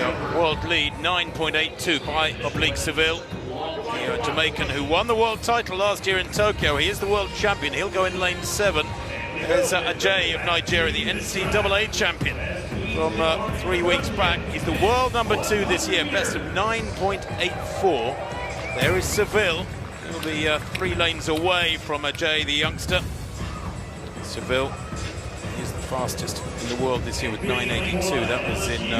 The world lead 9.82 by Oblique Seville. The Jamaican who won the world title last year in Tokyo. He is the world champion. He'll go in lane 7. There's Ajay of Nigeria, the NCAA champion from 3 weeks back. He's the world number 2 this year, best of 9.84. There is Seville. He'll be 3 lanes away from Ajay, the youngster. Seville is the fastest in the world this year with 9.82. That was in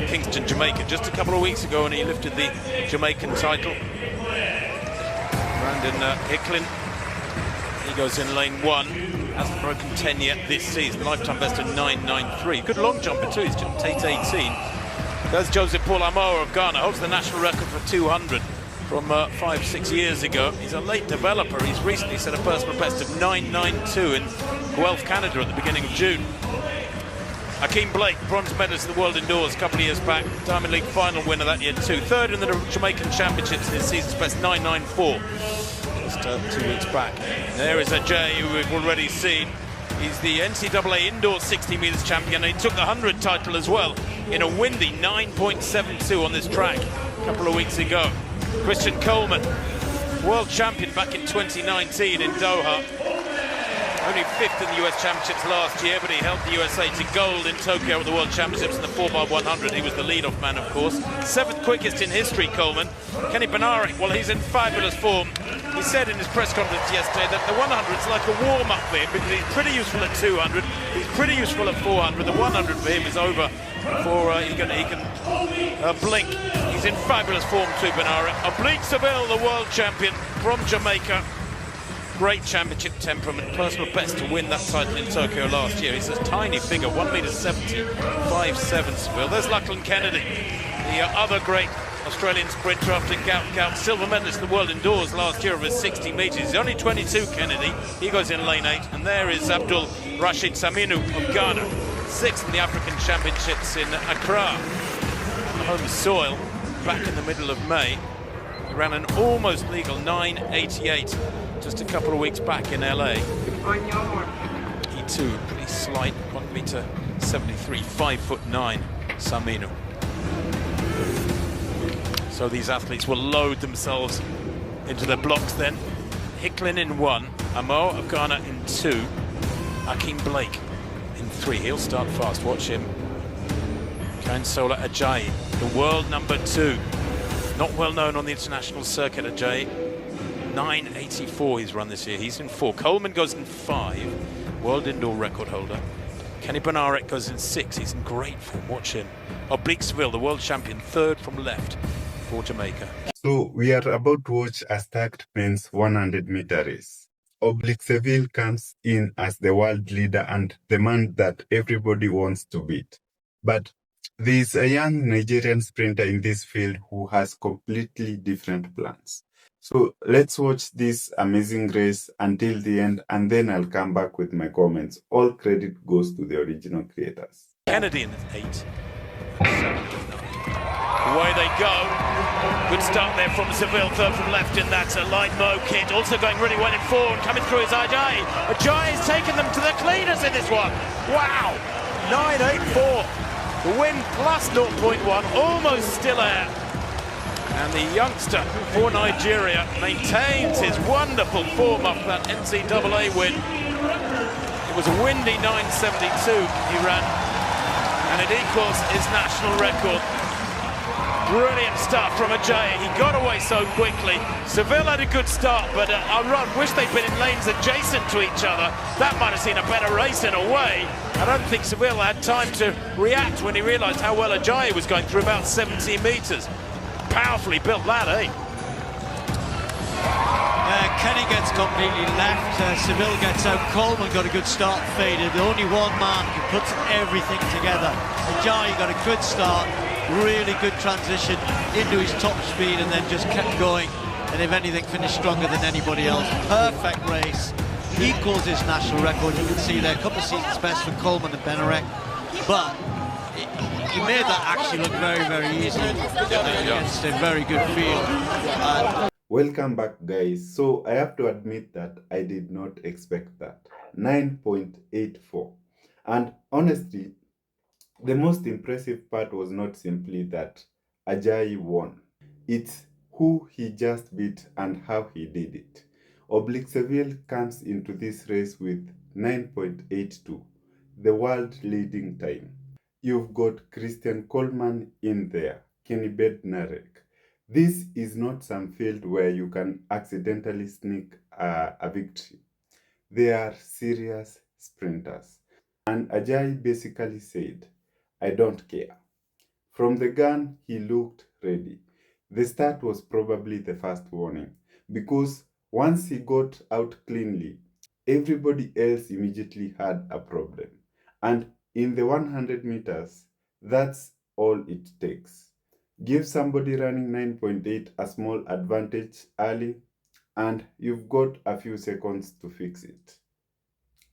Kingston, Jamaica, just a couple of weeks ago, and he lifted the Jamaican title. Brandon Hicklin, he goes in lane 1. Hasn't broken 10 yet this season. Lifetime best of 9.93. Good long jumper too. He's jumped 8.18. There's Joseph Paul Amoa of Ghana. Holds the national record for 200 from 5-6 years ago. He's a late developer. He's recently set a personal best of 9.92 in Guelph, Canada at the beginning of June. Hakeem Blake, bronze medalist in the World Indoors a couple of years back. Diamond League final winner that year too. 3rd in the Jamaican Championships, his season's best 9.94. Just 2 weeks back. There is Ajay, who we've already seen. He's the NCAA indoor 60 metres champion, and he took the 100 title as well in a windy 9.72 on this track a couple of weeks ago. Christian Coleman, world champion back in 2019 in Doha. Only 5th in the US Championships last year, but he helped the USA to gold in Tokyo at the World Championships in the 4x100. He was the lead-off man, of course. 7th quickest in history, Coleman. Kenny Benarek, well, he's in fabulous form. He said in his press conference yesterday that the 100 is like a warm-up for him because he's pretty useful at 200, he's pretty useful at 400. The 100 for him is over before he can blink. He's in fabulous form too, Benarek. Oblique Seville, the world champion from Jamaica. Great championship temperament, personal best to win that title in Tokyo last year. He's a tiny figure, 1.70 m, 5'7" Seville. There's Lachlan Kennedy, the other great Australian sprinter after Gout, silver medalist in the World Indoors last year over 60 metres. He's only 22, Kennedy. He goes in lane 8. And there is Abdul Rashid Saminu of Ghana, 6th in the African Championships in Accra, on home soil, back in the middle of May. He ran an almost legal 9.88 just a couple of weeks back in LA. He too, pretty slight, 1.73 m, 5'9", Saminu. So these athletes will load themselves into their blocks then. Hicklin in 1, Amo of Ghana in 2, Hakeem Blake in 3. He'll start fast, watch him. Kansola Ajayi, the world number 2. Not well known on the international circuit, Ajayi. 9.84 he's run this year. He's in 4. Coleman goes in 5, world indoor record holder. Kenny Benarek goes in 6. He's in great form, watch him. Oblique Seville, the world champion, 3rd from left for Jamaica. So we are about to watch a stacked men's 100-meter race. Oblique Seville comes in as the world leader and the man that everybody wants to beat. But there is a young Nigerian sprinter in this field who has completely different plans. So let's watch this amazing race until the end, and then I'll come back with my comments. All credit goes to the original creators. Kennedy in 8. 7. Away they go. Good start there from Seville, 3rd from left in that light Mo kit. Also going really well in 4 and coming through is Ajay. Ajay has taken them to the cleaners in this one. Wow! 9.84. The win plus 0.1, almost still air. And the youngster for Nigeria maintains his wonderful form after that NCAA win. It was a windy 9.72 he ran, and it equals his national record. Brilliant start from Ajay. He got away so quickly. Seville had a good start, but I wish they'd been in lanes adjacent to each other. That might have seen a better race in a way. I don't think Seville had time to react when he realised how well Ajay was going through about 70 metres. Powerfully built lad, eh? Kenny gets completely left, Seville gets out, Coleman got a good start, faded. Only one man who puts everything together. Ajay got a good start, really good transition into his top speed and then just kept going. And if anything, finished stronger than anybody else. Perfect race, equals his national record. You can see there, a couple of seasons best for Coleman and Benarek. But he made that actually look very, very easy against a very good field. Welcome back, guys. So I have to admit that I did not expect that. 9.84. And honestly, The most impressive part was not simply that Ajayi won, it's who he just beat and how he did it. Oblique Seville comes into this race with 9.82, the world leading time. You've got Christian Coleman in there, Kenny Bednarek. This is not some field where you can accidentally sneak a victory. They are serious sprinters. And Ajayi basically said, I don't care. From the gun, he looked ready. The start was probably the first warning because once he got out cleanly, everybody else immediately had a problem. And in the 100 meters, that's all it takes. Give somebody running 9.8 a small advantage early, and you've got a few seconds to fix it.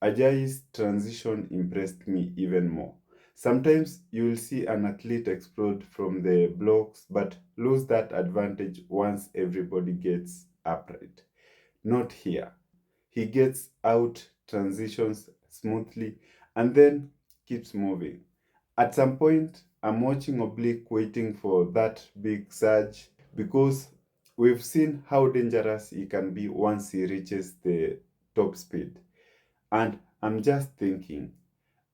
Ajayi's transition impressed me even more. Sometimes you will see an athlete explode from the blocks but lose that advantage once everybody gets upright. Not here. He gets out, transitions smoothly, and then keeps moving. At some point, I'm watching Oblique waiting for that big surge because we've seen how dangerous he can be once he reaches the top speed. And I'm just thinking,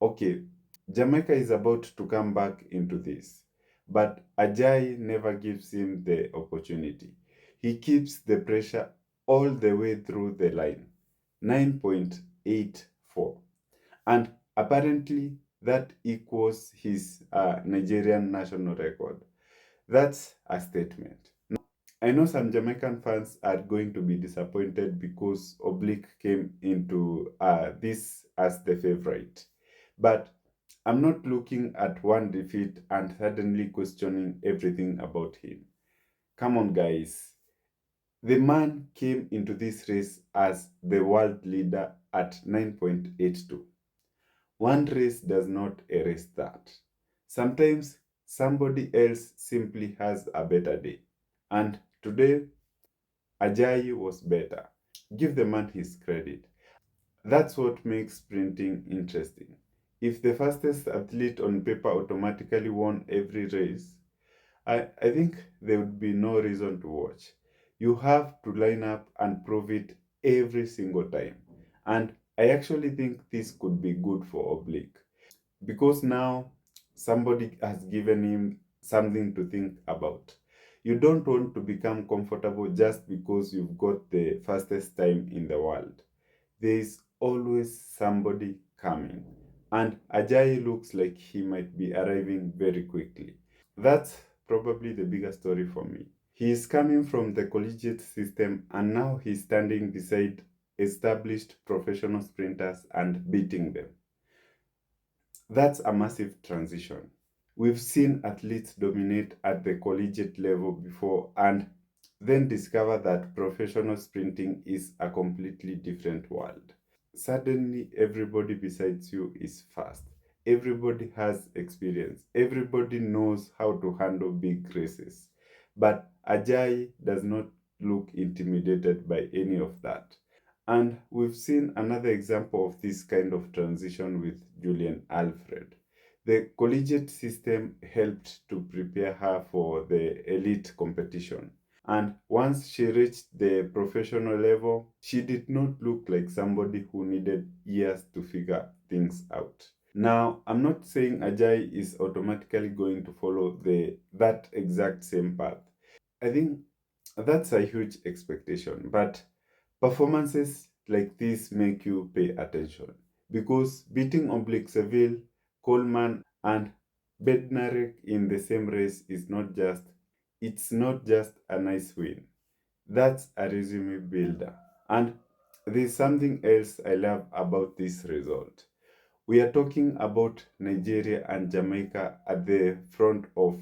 okay, Jamaica is about to come back into this, but Ajay never gives him the opportunity. He keeps the pressure all the way through the line, 9.84. And apparently that equals his Nigerian national record. That's a statement. I know some Jamaican fans are going to be disappointed because Oblique came into this as the favorite. But I'm not looking at one defeat and suddenly questioning everything about him. Come on, guys. The man came into this race as the world leader at 9.82. One race does not erase that. Sometimes somebody else simply has a better day. And today, Ajayi was better. Give the man his credit. That's what makes sprinting interesting. If the fastest athlete on paper automatically won every race, I think there would be no reason to watch. You have to line up and prove it every single time. And I actually think this could be good for Oblique because now somebody has given him something to think about. You don't want to become comfortable just because you've got the fastest time in the world. There is always somebody coming, and Ajayi looks like he might be arriving very quickly. That's probably the bigger story for me. He is coming from the collegiate system and now he's standing beside established professional sprinters and beating them. That's a massive transition. We've seen athletes dominate at the collegiate level before and then discover that professional sprinting is a completely different world. Suddenly, everybody besides you is fast. Everybody has experience. Everybody knows how to handle big races. But Ajayi does not look intimidated by any of that. And we've seen another example of this kind of transition with Julian Alfred. The collegiate system helped to prepare her for the elite competition. And once she reached the professional level, she did not look like somebody who needed years to figure things out. Now, I'm not saying Ajay is automatically going to follow that exact same path. I think that's a huge expectation, but performances like this make you pay attention because beating Oblique Seville, Coleman, and Bednarek in the same race is not just a nice win. That's a resume builder. And there's something else I love about this result. We are talking about Nigeria and Jamaica at the front of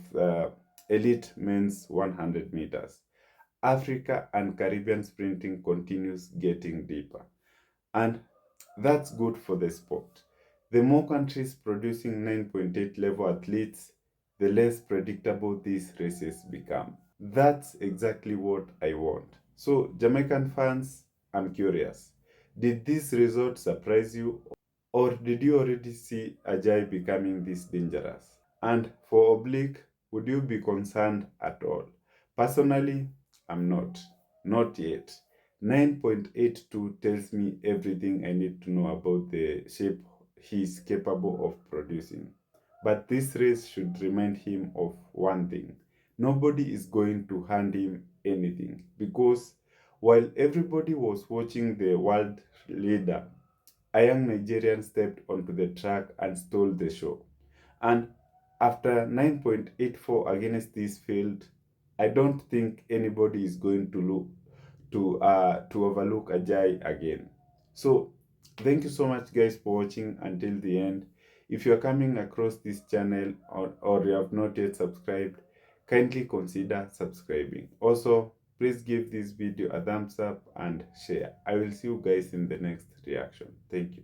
elite men's 100 meters. Africa and Caribbean sprinting continues getting deeper. And that's good for the sport. The more countries producing 9.8 level athletes, the less predictable these races become. That's exactly what I want. So, Jamaican fans, I'm curious. Did this result surprise you Or did you already see Ajay becoming this dangerous? And for Oblique, would you be concerned at all? Personally, I'm not. Not yet. 9.82 tells me everything I need to know about the shape he's capable of producing. But this race should remind him of one thing. Nobody is going to hand him anything, because while everybody was watching the world leader, a young Nigerian stepped onto the track and stole the show. And after 9.84 against this field, I don't think anybody is going to look to overlook Ajay again. So thank you so much guys for watching until the end. If you are coming across this channel, or you have not yet subscribed, kindly consider subscribing. Also, please give this video a thumbs up and share. I will see you guys in the next reaction. Thank you.